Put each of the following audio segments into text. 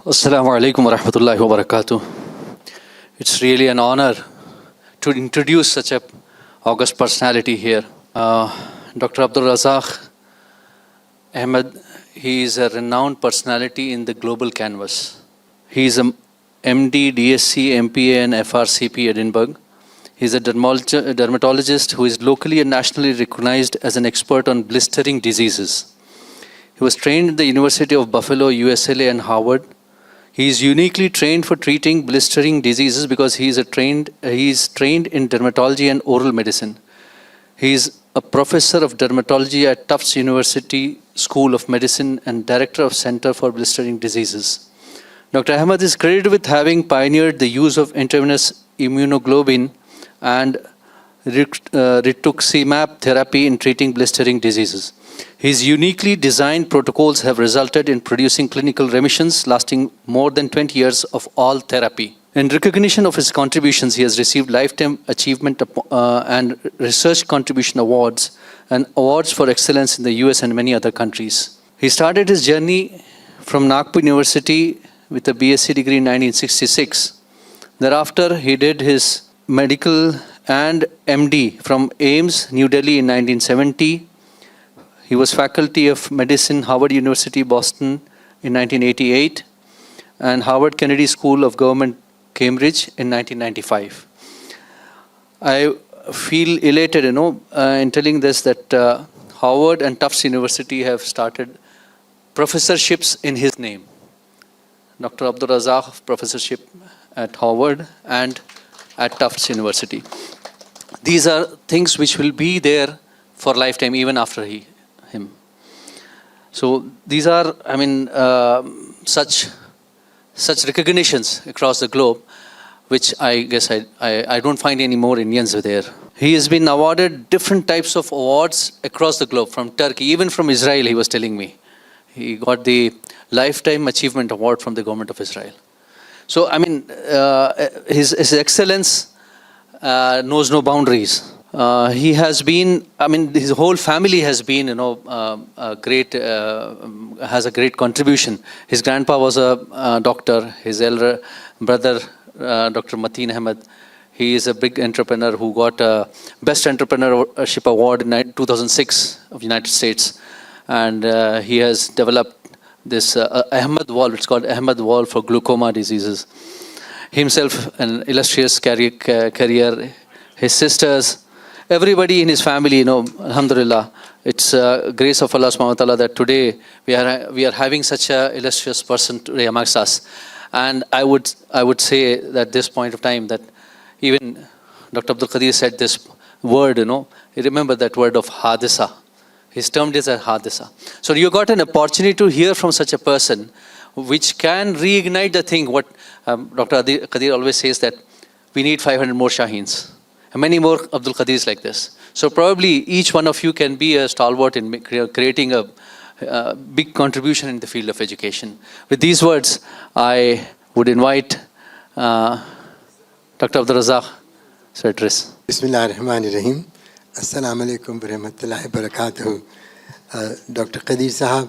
Assalamu alaikum wa rahmatullahi wa barakatuh. It's really an honor to introduce such a august personality here. Dr. Abdul Razak Ahmed, he is a renowned personality in the global canvas. He is a MD, DSc, MPA and FRCP Edinburgh. He is a dermatologist who is locally and nationally recognized as an expert on blistering diseases. He was trained at the University of Buffalo, USLA and Harvard. He is uniquely trained for treating blistering diseases because he is trained in dermatology and oral medicine. He is a professor of dermatology at Tufts University School of Medicine and director of Center for Blistering Diseases. Dr. Ahmed is credited with having pioneered the use of intravenous immunoglobulin and rituximab therapy in treating blistering diseases. His uniquely designed protocols have resulted in producing clinical remissions lasting more than 20 years of all therapy. In recognition of his contributions, he has received Lifetime Achievement and Research Contribution Awards and awards for excellence in the US and many other countries. He started his journey from Nagpur University with a BSc degree in 1966. Thereafter, he did his medical and MD from AIIMS, New Delhi in 1970. He was faculty of medicine, Harvard University, Boston in 1988, and Harvard Kennedy School of Government, Cambridge in 1995. I feel elated, in telling this that Harvard and Tufts University have started professorships in his name. Dr. Abdul Razak professorship at Harvard and at Tufts University. These are things which will be there for lifetime even after him. So these are, such recognitions across the globe, which I guess I don't find any more Indians there. He has been awarded different types of awards across the globe, from Turkey, even from Israel, he was telling me. He got the Lifetime Achievement Award from the government of Israel. So, his excellence knows no boundaries. He has been, his whole family has been, has a great contribution. His grandpa was a doctor. His elder brother, Dr. Mateen Ahmed, he is a big entrepreneur who got a Best Entrepreneurship Award in 2006 of the United States. And he has developed this Ahmed Wall, it's called Ahmed Wall for glaucoma diseases. Himself, an illustrious career, his sisters, everybody in his family, alhamdulillah, it's grace of Allah subhanahu wa ta'ala that today we are having such an illustrious person today amongst us. And I would say that at this point of time that even Dr. Abdul Qadir said this word, remember that word of hadisa. He's termed it as hadisa. So you got an opportunity to hear from such a person which can reignite the thing. What Dr. Qadir always says, that we need 500 more Shaheens. And many more Abdul Qadirs like this. So probably each one of you can be a stalwart in creating a big contribution in the field of education. With these words, I would invite Dr. Abdul Razak to address. Bismillahirrahmanirrahim. Assalamu alaikum wa rahmatullahi wa barakatuh. Dr. Qadir Sahab,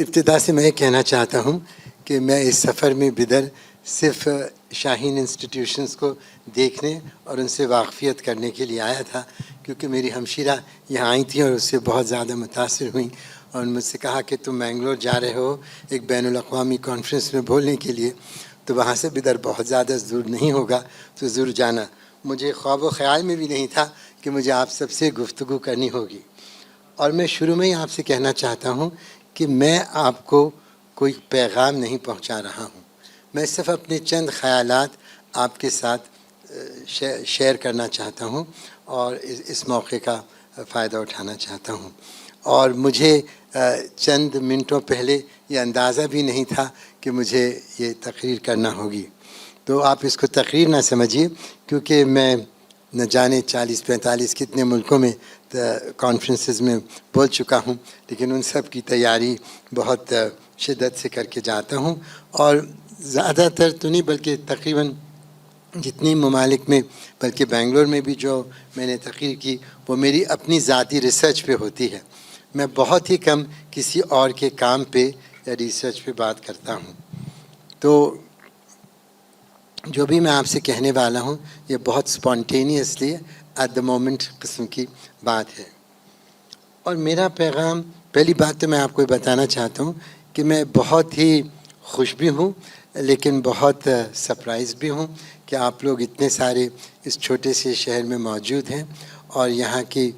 ابتدا سے میں کہنا چاہتا ہوں کہ میں اس سفر میں بدر صرف شاہین انسٹیٹیوشنز کو دیکھنے اور ان سے واقفیت کرنے کے لیے آیا تھا، کیونکہ میری ہمشیرہ یہاں آئی تھیں اور اس سے بہت زیادہ متاثر ہوئیں اور مجھ سے کہا کہ تم بنگلور جا رہے ہو ایک بین الاقوامی کانفرنس میں بولنے کے لیے، تو وہاں سے بدر بہت زیادہ دور نہیں ہوگا، تو ضرور جانا. مجھے خواب و خیال میں بھی نہیں تھا کہ مجھے آپ سب سے گفتگو کرنی ہوگی. اور میں شروع میں ہی آپ سے کہنا چاہتا ہوں کہ میں آپ کو کوئی پیغام نہیں پہنچا رہا ہوں. میں صرف اپنے چند خیالات آپ کے ساتھ شیئر کرنا چاہتا ہوں اور اس موقع کا فائدہ اٹھانا چاہتا ہوں. اور مجھے چند منٹوں پہلے یہ اندازہ بھی نہیں تھا کہ مجھے یہ تقریر کرنا ہوگی. تو آپ اس کو تقریر نہ سمجھیے، کیونکہ میں نہ جانے 40-45 کتنے ملکوں میں کانفرنسز میں بول چکا ہوں، لیکن ان سب کی تیاری بہت شدت سے کر کے جاتا ہوں. اور زیادہ تر تو نہیں، بلکہ تقریباً جتنے ممالک میں بلکہ بنگلور میں بھی جو میں نے تقریر کی وہ میری اپنی ذاتی ریسرچ پہ ہوتی ہے. میں بہت ہی کم کسی اور کے کام پہ یا ریسرچ پہ بات کرتا ہوں. تو جو بھی میں آپ سے کہنے والا ہوں یہ بہت اسپونٹینیسلی ایٹ دا مومنٹ قسم کی بات ہے. اور میرا پیغام، پہلی بات تو میں آپ کو یہ بتانا چاہتا ہوں کہ میں بہت ہی خوش بھی ہوں لیکن بہت سرپرائز بھی ہوں کہ آپ لوگ اتنے سارے اس چھوٹے سے شہر میں موجود ہیں اور یہاں کی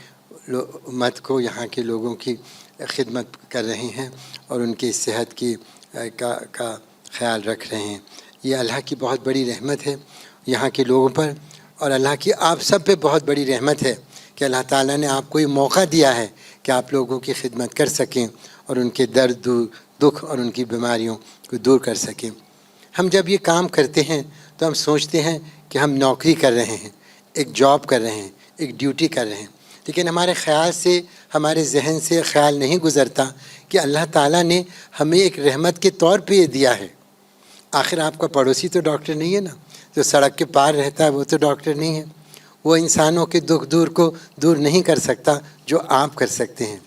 امت کو، یہاں کے لوگوں کی خدمت کر رہے ہیں اور ان کی صحت کی کا خیال رکھ رہے ہیں. یہ اللہ کی بہت بڑی رحمت ہے یہاں کے لوگوں پر، اور اللہ کی آپ سب پہ بہت بڑی رحمت ہے کہ اللہ تعالیٰ نے آپ کو یہ موقع دیا ہے کہ آپ لوگوں کی خدمت کر سکیں اور ان کے درد، دکھ اور ان کی بیماریوں کو دور کر سکیں. ہم جب یہ کام کرتے ہیں تو ہم سوچتے ہیں کہ ہم نوکری کر رہے ہیں، ایک جاب کر رہے ہیں، ایک ڈیوٹی کر رہے ہیں، لیکن ہمارے خیال سے، ہمارے ذہن سے خیال نہیں گزرتا کہ اللہ تعالیٰ نے ہمیں ایک رحمت کے طور پہ یہ دیا ہے. آخر آپ کا پڑوسی تو ڈاکٹر نہیں ہے نا، جو سڑک کے پار رہتا ہے وہ تو ڈاکٹر نہیں ہے. وہ انسانوں کے دکھ کو دور نہیں کر سکتا جو آپ کر سکتے ہیں.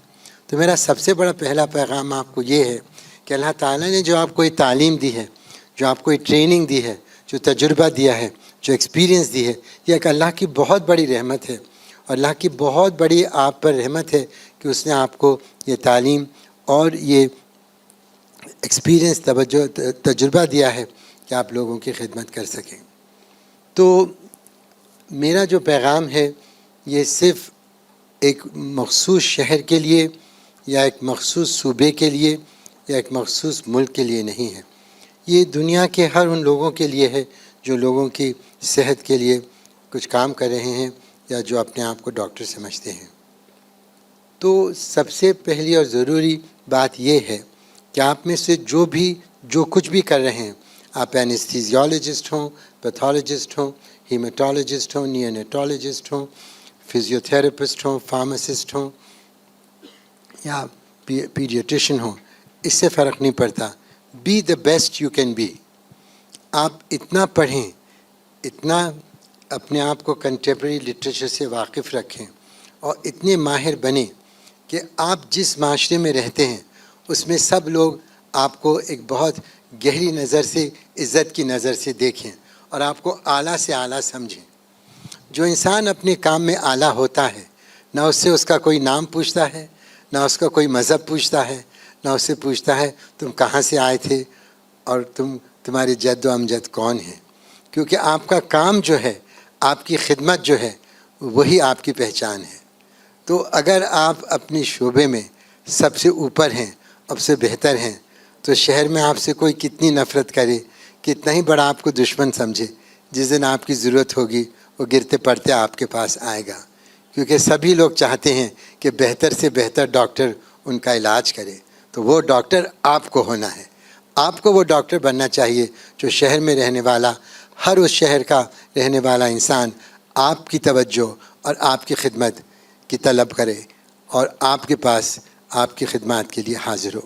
تو میرا سب سے بڑا پہلا پیغام آپ کو یہ ہے کہ اللہ تعالیٰ نے جو آپ کو یہ تعلیم دی ہے، جو آپ کو یہ ٹریننگ دی ہے، جو تجربہ دیا ہے، جو ایکسپیرینس دی ہے، یہ ایک اللہ کی بہت بڑی رحمت ہے. اور اللہ کی بہت بڑی آپ پر رحمت ہے کہ اس نے آپ کو یہ تعلیم اور یہ ایکسپیرینس، تجربہ دیا ہے کہ آپ لوگوں کی خدمت کر سکیں. تو میرا جو پیغام ہے یہ صرف ایک مخصوص شہر کے لیے یا ایک مخصوص صوبے کے لیے یا ایک مخصوص ملک کے لیے نہیں ہے. یہ دنیا کے ہر ان لوگوں کے لیے ہے جو لوگوں کی صحت کے لیے کچھ کام کر رہے ہیں یا جو اپنے آپ کو ڈاکٹر سمجھتے ہیں. تو سب سے پہلی اور ضروری بات یہ ہے کہ آپ میں سے جو کچھ بھی کر رہے ہیں، آپ اینستھیزیولوجسٹ ہوں، پیتھولوجسٹ ہوں، ہیمیٹولوجسٹ ہوں، نیونیٹولوجسٹ ہوں، فزیوتھراپسٹ ہوں، فارماسسٹ ہوں یا پیڈیٹیشین ہوں، اس سے فرق نہیں پڑتا. Be the best you can be. آپ اتنا پڑھیں، اتنا اپنے آپ کو کنٹمپریری لٹریچر سے واقف رکھیں اور اتنے ماہر بنیں کہ آپ جس معاشرے میں رہتے ہیں اس میں سب لوگ آپ کو ایک بہت گہری نظر سے، عزت کی نظر سے دیکھیں اور آپ کو اعلیٰ سے اعلیٰ سمجھیں. جو انسان اپنے کام میں اعلیٰ ہوتا ہے، نہ اس سے اس کا کوئی نام پوچھتا ہے، نہ اس کا کوئی مذہب پوچھتا ہے، نہ اس سے پوچھتا ہے تم کہاں سے آئے تھے اور تمہارے جد و امجد کون ہیں. کیونکہ آپ کا کام جو ہے، آپ کی خدمت جو ہے، وہی آپ کی پہچان ہے. تو اگر آپ اپنے شعبے میں سب سے اوپر ہیں، سب سے بہتر ہیں، تو شہر میں آپ سے کوئی کتنی نفرت کرے، کتنا ہی بڑا آپ کو دشمن سمجھے، جس دن آپ کی ضرورت ہوگی وہ گرتے پڑتے آپ کے پاس آئے گا. کیونکہ سبھی لوگ چاہتے ہیں کہ بہتر سے بہتر ڈاکٹر ان کا علاج کرے. تو وہ ڈاکٹر آپ کو ہونا ہے. آپ کو وہ ڈاکٹر بننا چاہیے جو شہر میں رہنے والا، ہر اس شہر کا رہنے والا انسان آپ کی توجہ اور آپ کی خدمت کی طلب کرے اور آپ کے پاس آپ کی خدمات کے لیے حاضر ہو.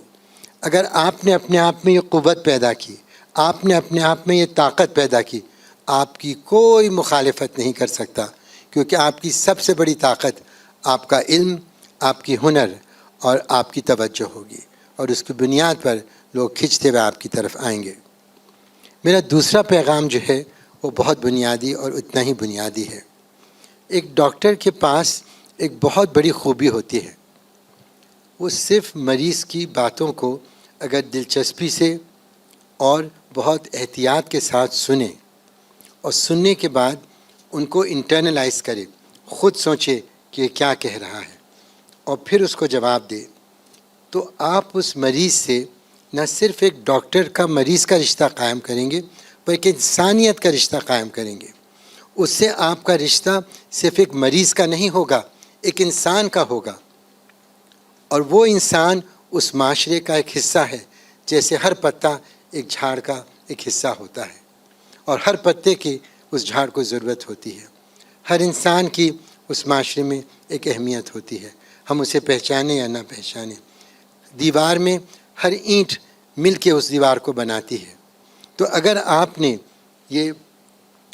اگر آپ نے اپنے آپ میں یہ قوت پیدا کی، آپ نے اپنے آپ میں یہ طاقت پیدا کی، آپ کی کوئی مخالفت نہیں کر سکتا. کیونکہ آپ کی سب سے بڑی طاقت آپ کا علم، آپ کی ہنر اور آپ کی توجہ ہوگی، اور اس کی بنیاد پر لوگ کھنچتے ہوئے آپ کی طرف آئیں گے. میرا دوسرا پیغام جو ہے وہ بہت بنیادی اور اتنا ہی بنیادی ہے. ایک ڈاکٹر کے پاس ایک بہت بڑی خوبی ہوتی ہے، وہ صرف مریض کی باتوں کو اگر دلچسپی سے اور بہت احتیاط کے ساتھ سنے اور سننے کے بعد ان کو انٹرنلائز کرے، خود سوچے کہ یہ کیا کہہ رہا ہے اور پھر اس کو جواب دے، تو آپ اس مریض سے نہ صرف ایک ڈاکٹر کا مریض کا رشتہ قائم کریں گے بلکہ انسانیت کا رشتہ قائم کریں گے. اس سے آپ کا رشتہ صرف ایک مریض کا نہیں ہوگا، ایک انسان کا ہوگا. اور وہ انسان اس معاشرے کا ایک حصہ ہے، جیسے ہر پتا ایک جھاڑ کا ایک حصہ ہوتا ہے اور ہر پتے کی اس جھاڑ کو ضرورت ہوتی ہے. ہر انسان کی اس معاشرے میں ایک اہمیت ہوتی ہے، ہم اسے پہچانیں یا نہ پہچانیں. دیوار میں ہر اینٹ مل کے اس دیوار کو بناتی ہے. تو اگر آپ نے یہ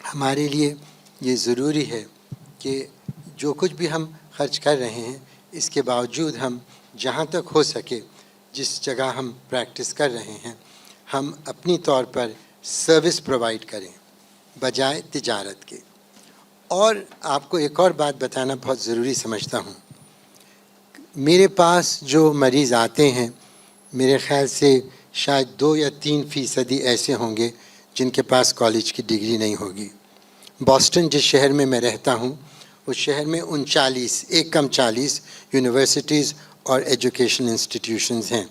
ہمارے لیے یہ ضروری ہے کہ جو کچھ بھی ہم خرچ کر رہے ہیں اس کے باوجود ہم جہاں تک ہو سکے جس جگہ ہم پریکٹس کر رہے ہیں ہم اپنی طور پر سروس پرووائڈ کریں بجائے تجارت کے. اور آپ کو ایک اور بات بتانا بہت ضروری سمجھتا ہوں. میرے پاس جو مریض آتے ہیں میرے خیال سے شاید 2 یا 3% ایسے ہوں گے جن کے پاس کالج کی ڈگری نہیں ہوگی. بوسٹن جس شہر میں میں رہتا ہوں اس شہر میں 39 یونیورسٹیز اور ایجوکیشن انسٹیٹیوشنز ہیں.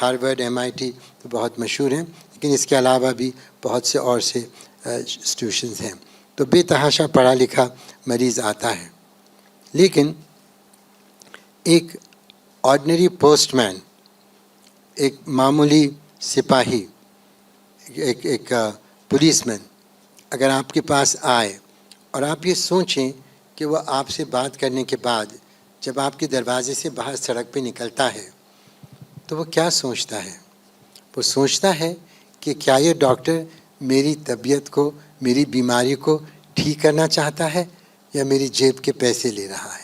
ہارورڈ MIT تو بہت مشہور ہیں لیکن اس کے علاوہ بھی بہت سے اور سے انسٹیٹیوشنز ہیں. تو بے تحاشا پڑھا لکھا مریض آتا ہے. لیکن ایک آرڈنری پوسٹ مین، ایک معمولی سپاہی، ایک پولیس مین اگر آپ کے پاس آئے اور آپ یہ سوچیں کہ وہ آپ سے بات کرنے کے بعد جب آپ کے دروازے سے باہر سڑک پہ نکلتا ہے تو وہ کیا سوچتا ہے؟ وہ سوچتا ہے کہ کیا یہ ڈاکٹر میری طبیعت کو، میری بیماری کو ٹھیک کرنا چاہتا ہے یا میری جیب کے پیسے لے رہا ہے.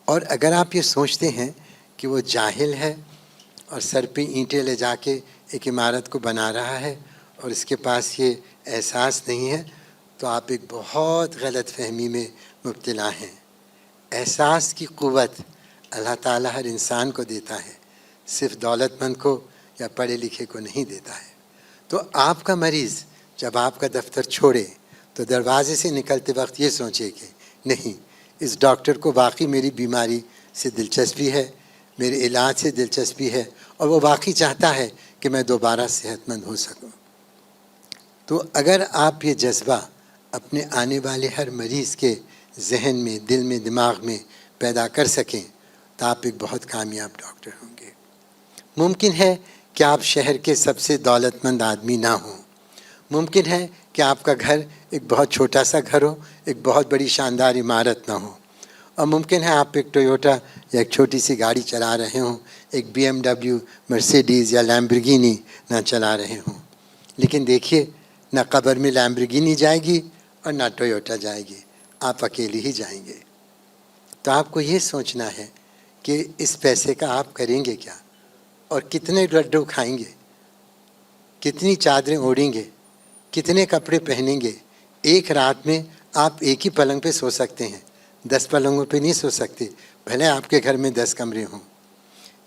اور اگر آپ یہ سوچتے ہیں کہ وہ جاہل ہے اور سر پہ اینٹیں لے جا کے ایک عمارت کو بنا رہا ہے اور اس کے پاس یہ احساس نہیں ہے تو آپ ایک بہت غلط فہمی میں مبتلا ہیں. احساس کی قوت اللہ تعالیٰ ہر انسان کو دیتا ہے، صرف دولت مند کو یا پڑھے لکھے کو نہیں دیتا ہے. تو آپ کا مریض جب آپ کا دفتر چھوڑے تو دروازے سے نکلتے وقت یہ سوچے کہ نہیں، اس ڈاکٹر کو واقعی میری بیماری سے دلچسپی ہے، میرے علاج سے دلچسپی ہے اور وہ واقعی چاہتا ہے کہ میں دوبارہ صحت مند ہو سکوں. تو اگر آپ یہ جذبہ اپنے آنے والے ہر مریض کے ذہن میں، دل میں، دماغ میں پیدا کر سکیں تو آپ ایک بہت کامیاب ڈاکٹر ہوں گے. ممکن ہے کہ آپ شہر کے سب سے دولت مند آدمی نہ ہوں، ممکن ہے کہ آپ کا گھر ایک بہت چھوٹا سا گھر ہو، ایک بہت بڑی شاندار عمارت نہ ہو، اور ممکن ہے آپ ایک ٹویوٹا یا ایک چھوٹی سی گاڑی چلا رہے ہوں، ایک BMW، مرسیڈیز یا لیمبرگینی نہ چلا رہے ہوں. لیکن دیکھیے، نہ قبر میں لیمبرگینی جائے گی اور نہ ٹویوٹا جائے گی، آپ اکیلے ہی جائیں گے. تو آپ کو یہ سوچنا ہے کہ اس پیسے کا آپ کریں گے کیا، اور کتنے لڈو کھائیں گے، کتنی چادریں اوڑھیں گے، کتنے کپڑے پہنیں گے. ایک رات میں آپ ایک ہی پلنگ پہ سو سکتے ہیں، 10 پلنگوں پہ نہیں سو سکتے، بھلے آپ کے گھر میں 10 کمرے ہوں.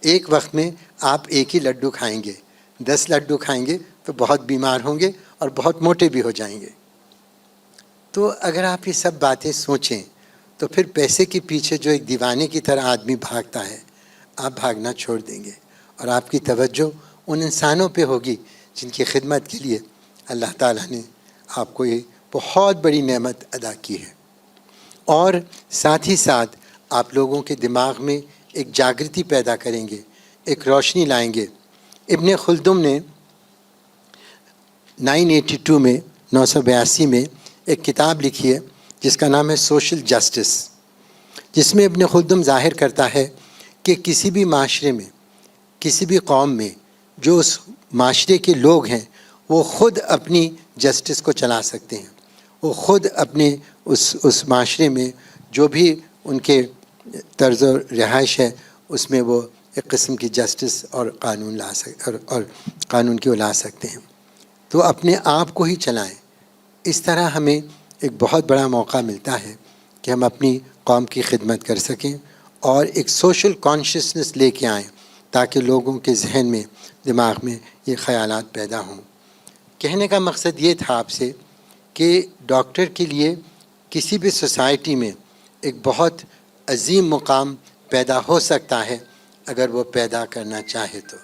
ایک وقت میں آپ ایک ہی لڈو کھائیں گے، 10 لڈو کھائیں گے تو بہت بیمار ہوں گے اور بہت موٹے بھی ہو جائیں گے. تو اگر آپ یہ سب باتیں سوچیں تو پھر پیسے کے پیچھے جو ایک دیوانے کی طرح آدمی بھاگتا ہے، آپ بھاگنا چھوڑ دیں گے اور آپ کی توجہ ان انسانوں پہ ہوگی جن کی خدمت کے لیے اللہ تعالیٰ نے آپ کو یہ بہت بڑی نعمت ادا کی ہے. اور ساتھ ہی ساتھ آپ لوگوں کے دماغ میں ایک جاگرتی پیدا کریں گے، ایک روشنی لائیں گے. ابن خلدم نے 982 میں ایک کتاب لکھی ہے جس کا نام ہے سوشل جسٹس، جس میں ابن خلدم ظاہر کرتا ہے کہ کسی بھی معاشرے میں، کسی بھی قوم میں جو اس معاشرے کے لوگ ہیں وہ خود اپنی جسٹس کو چلا سکتے ہیں. وہ خود اپنے اس معاشرے میں جو بھی ان کے طرز و رہائش ہے اس میں وہ ایک قسم کی جسٹس اور قانون اور قانون کی لا سکتے ہیں. تو اپنے آپ کو ہی چلائیں. اس طرح ہمیں ایک بہت بڑا موقع ملتا ہے کہ ہم اپنی قوم کی خدمت کر سکیں اور ایک سوشل کانشیسنس لے کے آئیں تاکہ لوگوں کے ذہن میں، دماغ میں یہ خیالات پیدا ہوں. کہنے کا مقصد یہ تھا آپ سے کہ ڈاکٹر کے لیے کسی بھی سوسائٹی میں ایک بہت عظیم مقام پیدا ہو سکتا ہے اگر وہ پیدا کرنا چاہے تو،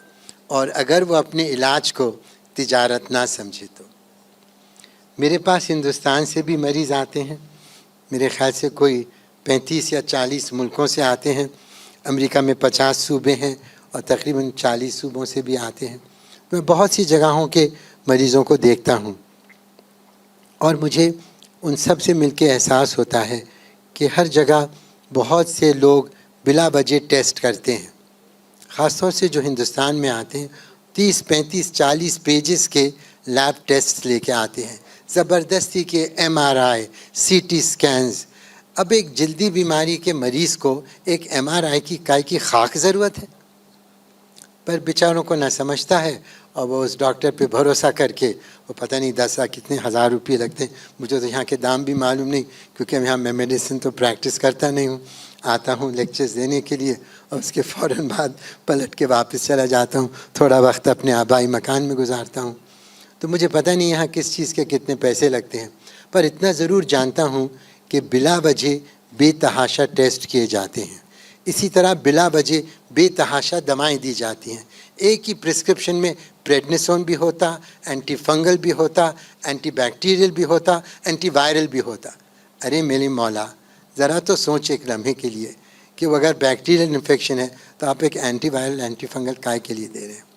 اور اگر وہ اپنے علاج کو تجارت نہ سمجھے تو. میرے پاس ہندوستان سے بھی مریض آتے ہیں، میرے خیال سے کوئی 35 یا 40 ملکوں سے آتے ہیں. امریکہ میں 50 صوبے ہیں اور تقریباً 40 صوبوں سے بھی آتے ہیں. میں بہت سی جگہوں کے مریضوں کو دیکھتا ہوں اور مجھے ان سب سے مل کے احساس ہوتا ہے کہ ہر جگہ بہت سے لوگ بلا وجہ ٹیسٹ کرتے ہیں. خاص طور سے جو ہندوستان میں آتے ہیں 30 35 40 پیجز کے لیب ٹیسٹ لے کے آتے ہیں زبردستی کے MRI CT اسکینز. اب ایک جلدی بیماری کے مریض کو ایک MRI کی کائے کی خاک ضرورت ہے، پر بیچاروں کو نہ سمجھتا ہے اور وہ اس ڈاکٹر پہ بھروسہ کر کے وہ پتہ نہیں 10 کتنے ہزار روپے لگتے ہیں. مجھے تو یہاں کے دام بھی معلوم نہیں، کیونکہ یہاں میں میڈیسن تو پریکٹس کرتا نہیں ہوں. آتا ہوں لیکچرز دینے کے لیے اور اس کے فوراً بعد پلٹ کے واپس چلا جاتا ہوں، تھوڑا وقت اپنے آبائی مکان میں گزارتا ہوں. تو مجھے پتہ نہیں یہاں کس چیز کے کتنے پیسے لگتے ہیں، پر اتنا ضرور جانتا ہوں کہ بلا وجہ بے تحاشا ٹیسٹ کیے جاتے ہیں. اسی طرح بلا وجہ بے تحاشا دوائیں دی جاتی ہیں. ایک ہی پرسکرپشن میں پریڈنیسون بھی ہوتا، اینٹی فنگل بھی ہوتا، اینٹی بیکٹیریل بھی ہوتا، اینٹی وائرل بھی ہوتا. ارے میرے مولا، ذرا تو سوچ ایک لمحے کے لیے کہ وہ اگر بیکٹیریل انفیکشن ہے تو آپ ایک اینٹی وائرل اینٹی فنگل کائے کے لیے دے رہے ہیں.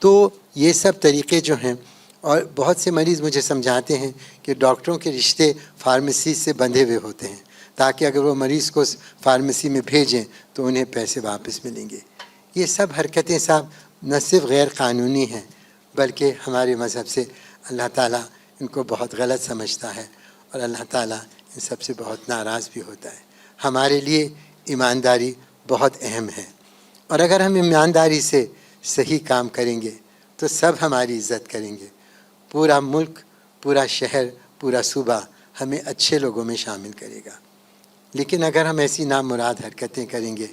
تو یہ سب طریقے جو ہیں، اور بہت سے مریض مجھے سمجھاتے ہیں کہ ڈاکٹروں کے رشتے فارمیسی سے بندھے ہوئے ہوتے ہیں، تاکہ اگر وہ مریض کو فارمیسی میں بھیجیں تو انہیں پیسے واپس ملیں گے. یہ سب حرکتیں صاحب نہ صرف غیر قانونی ہیں، بلکہ ہمارے مذہب سے اللہ تعالیٰ ان کو بہت غلط سمجھتا ہے، اور اللہ تعالیٰ ان سب سے بہت ناراض بھی ہوتا ہے. ہمارے لیے ایمانداری بہت اہم ہے، اور اگر ہم ایمانداری سے صحیح کام کریں گے تو سب ہماری عزت کریں گے. پورا ملک، پورا شہر، پورا صوبہ ہمیں اچھے لوگوں میں شامل کرے گا. لیکن اگر ہم ایسی نامراد حرکتیں کریں گے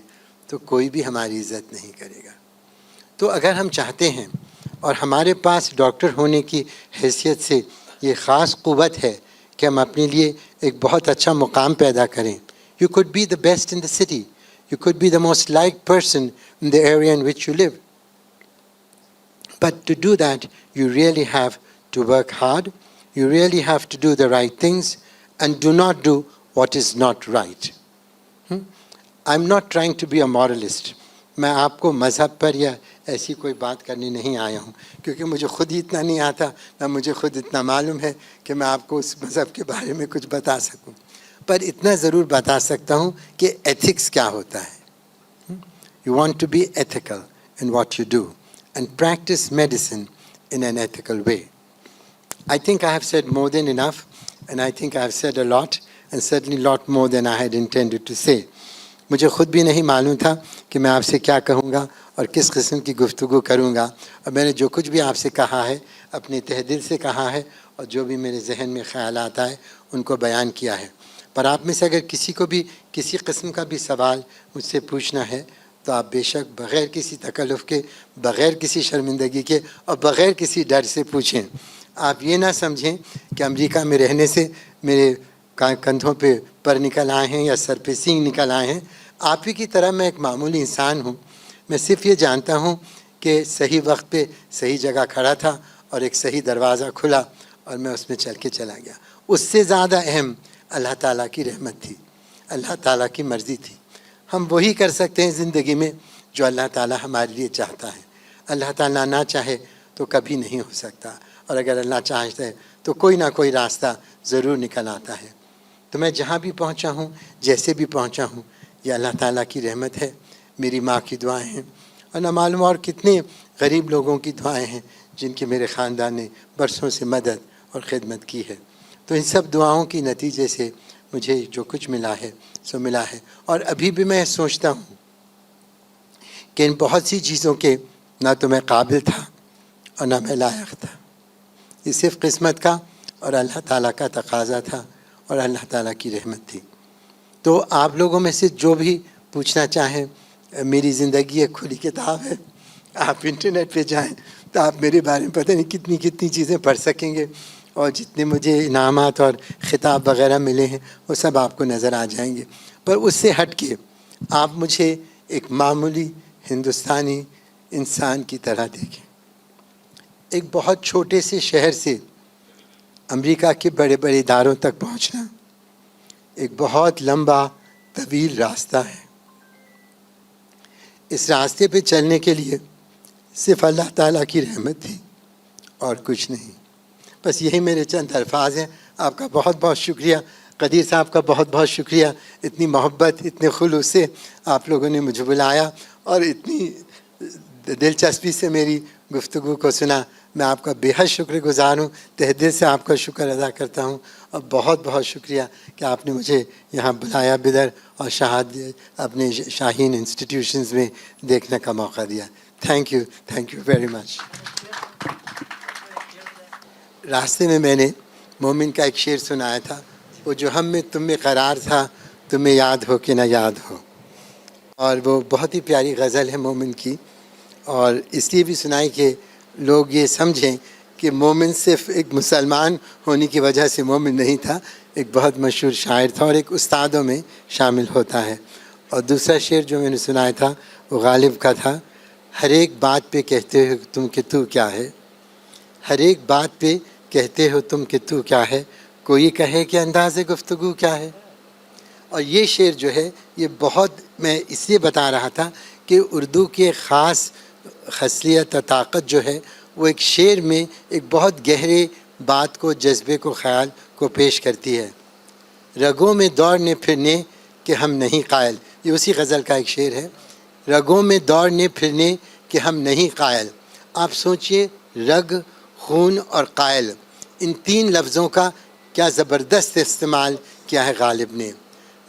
تو کوئی بھی ہماری عزت نہیں کرے گا. تو اگر ہم چاہتے ہیں، اور ہمارے پاس ڈاکٹر ہونے کی حیثیت سے یہ خاص قوت ہے کہ ہم اپنے لیے ایک بہت اچھا مقام پیدا کریں. You could be the best in the city, you could be the most like person in the area in which you live. But to do that you really have to work hard, you really have to do the right things and do not do what is not right. I'm not trying to be a moralist. میں آپ کو مذہب پر یا ایسی کوئی بات کرنے نہیں آیا ہوں، کیونکہ مجھے خود ہی اتنا نہیں آتا، نہ مجھے خود اتنا معلوم ہے کہ میں آپ کو اس مذہب کے بارے میں کچھ بتا سکوں. پر اتنا ضرور بتا سکتا ہوں کہ ایتھکس کیا ہوتا ہے. You want to be ethical in what you do and practice medicine in an ethical way. I think I have said more than enough, and I think I have said a lot, and certainly a lot more than I had intended to say. مجھے خود بھی نہیں معلوم تھا کہ میں آپ سے کیا کہوں گا اور کس قسم کی گفتگو کروں گا، اور میں نے جو کچھ بھی آپ سے کہا ہے اپنے تہ دل سے کہا ہے، اور جو بھی میرے ذہن میں خیالات آئے ان کو بیان کیا ہے. پر آپ میں سے اگر کسی کو بھی کسی قسم کا بھی سوال مجھ سے پوچھنا ہے تو آپ بے شک بغیر کسی تکلف کے، بغیر کسی شرمندگی کے اور بغیر کسی ڈر سے پوچھیں. آپ یہ نہ سمجھیں کہ امریکہ میں رہنے سے میرے کندھوں پہ پر نکل آئے ہیں یا سر پہ سینگ نکل آئے ہیں. آپ ہی کی طرح میں ایک معمولی انسان ہوں. میں صرف یہ جانتا ہوں کہ صحیح وقت پہ صحیح جگہ کھڑا تھا اور ایک صحیح دروازہ کھلا اور میں اس میں چل کے چلا گیا. اس سے زیادہ اہم اللہ تعالیٰ کی رحمت تھی، اللہ تعالیٰ کی مرضی تھی. ہم وہی کر سکتے ہیں زندگی میں جو اللہ تعالیٰ ہمارے لیے چاہتا ہے. اللہ تعالیٰ نہ چاہے تو کبھی نہیں ہو سکتا، اور اگر اللہ چاہتا ہے تو کوئی نہ کوئی راستہ ضرور نکل آتا ہے. تو میں جہاں بھی پہنچا ہوں، جیسے بھی پہنچا ہوں، یہ اللہ تعالیٰ کی رحمت ہے، میری ماں کی دعائیں ہیں، اور نہ معلوم اور کتنے غریب لوگوں کی دعائیں ہیں جن کی میرے خاندان نے برسوں سے مدد اور خدمت کی ہے. تو ان سب دعاؤں کی نتیجے سے مجھے جو کچھ ملا ہے سو ملا ہے. اور ابھی بھی میں سوچتا ہوں کہ ان بہت سی چیزوں کے نہ تو میں قابل تھا اور نہ میں لائق تھا. یہ صرف قسمت کا اور اللہ تعالیٰ کا تقاضا تھا اور اللہ تعالیٰ کی رحمت تھی. تو آپ لوگوں میں سے جو بھی پوچھنا چاہیں، میری زندگی ایک کھلی کتاب ہے. آپ انٹرنیٹ پہ جائیں تو آپ میرے بارے میں پتہ نہیں کتنی کتنی چیزیں پڑھ سکیں گے، اور جتنے مجھے انعامات اور خطاب وغیرہ ملے ہیں وہ سب آپ کو نظر آ جائیں گے. پر اس سے ہٹ کے آپ مجھے ایک معمولی ہندوستانی انسان کی طرح دیکھیں. ایک بہت چھوٹے سے شہر سے امریکہ کے بڑے بڑے اداروں تک پہنچنا ایک بہت لمبا طویل راستہ ہے. اس راستے پہ چلنے کے لیے صرف اللہ تعالیٰ کی رحمت تھی اور کچھ نہیں. بس یہی میرے چند الفاظ ہیں. آپ کا بہت بہت شکریہ. قدیر صاحب کا بہت بہت شکریہ. اتنی محبت، اتنے خلوص سے آپ لوگوں نے مجھے بلایا اور اتنی دلچسپی سے میری گفتگو کو سنا. میں آپ کا بے حد شکر گزار ہوں، تہ دل سے آپ کا شکر ادا کرتا ہوں، اور بہت بہت شکریہ کہ آپ نے مجھے یہاں بلایا بدر اور اپنے شاہین انسٹیٹیوشنز میں دیکھنے کا موقع دیا. Thank you very much. راستے میں نے مومن کا ایک شعر سنایا تھا، وہ جو ہم میں تم میں قرار تھا، تمہیں یاد ہو کہ نہ یاد ہو، اور وہ بہت ہی پیاری غزل ہے مومن کی، اور اس لیے بھی سنائی کہ لوگ یہ سمجھیں کہ مومن صرف ایک مسلمان ہونے کی وجہ سے مومن نہیں تھا، ایک بہت مشہور شاعر تھا اور ایک استادوں میں شامل ہوتا ہے. اور دوسرا شعر جو میں نے سنایا تھا وہ غالب کا تھا، ہر ایک بات پہ کہتے ہو تم کہ تو کیا ہے، ہر ایک بات پہ کہتے ہو تم کہ تو کیا ہے، کوئی کہے کہ انداز گفتگو کیا ہے. اور یہ شعر جو ہے یہ بہت، میں اس لیے بتا رہا تھا کہ اردو کے خاص خصلیت و طاقت جو ہے وہ ایک شعر میں ایک بہت گہرے بات کو، جذبے کو، خیال کو پیش کرتی ہے. رگوں میں دوڑنے پھرنے کہ ہم نہیں قائل، یہ اسی غزل کا ایک شعر ہے. رگوں میں دوڑنے پھرنے کہ ہم نہیں قائل. آپ سوچئے رگ، خون اور قائل، ان تین لفظوں کا کیا زبردست استعمال کیا ہے غالب نے.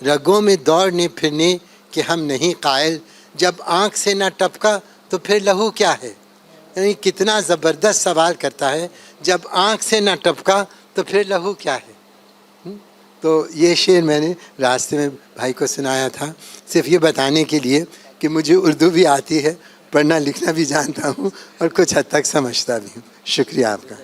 رگوں میں دوڑنے پھرنے کہ ہم نہیں قائل، جب آنکھ سے نہ ٹپکا تو پھر لہو کیا ہے. یعنی کتنا زبردست سوال کرتا ہے، جب آنکھ سے نہ ٹپکا تو پھر لہو کیا ہے. تو یہ شعر میں نے راستے میں بھائی کو سنایا تھا، صرف یہ بتانے کے لیے کہ مجھے اردو بھی آتی ہے، پڑھنا لکھنا بھی جانتا ہوں اور کچھ حد تک سمجھتا بھی ہوں. شکریہ آپ کا.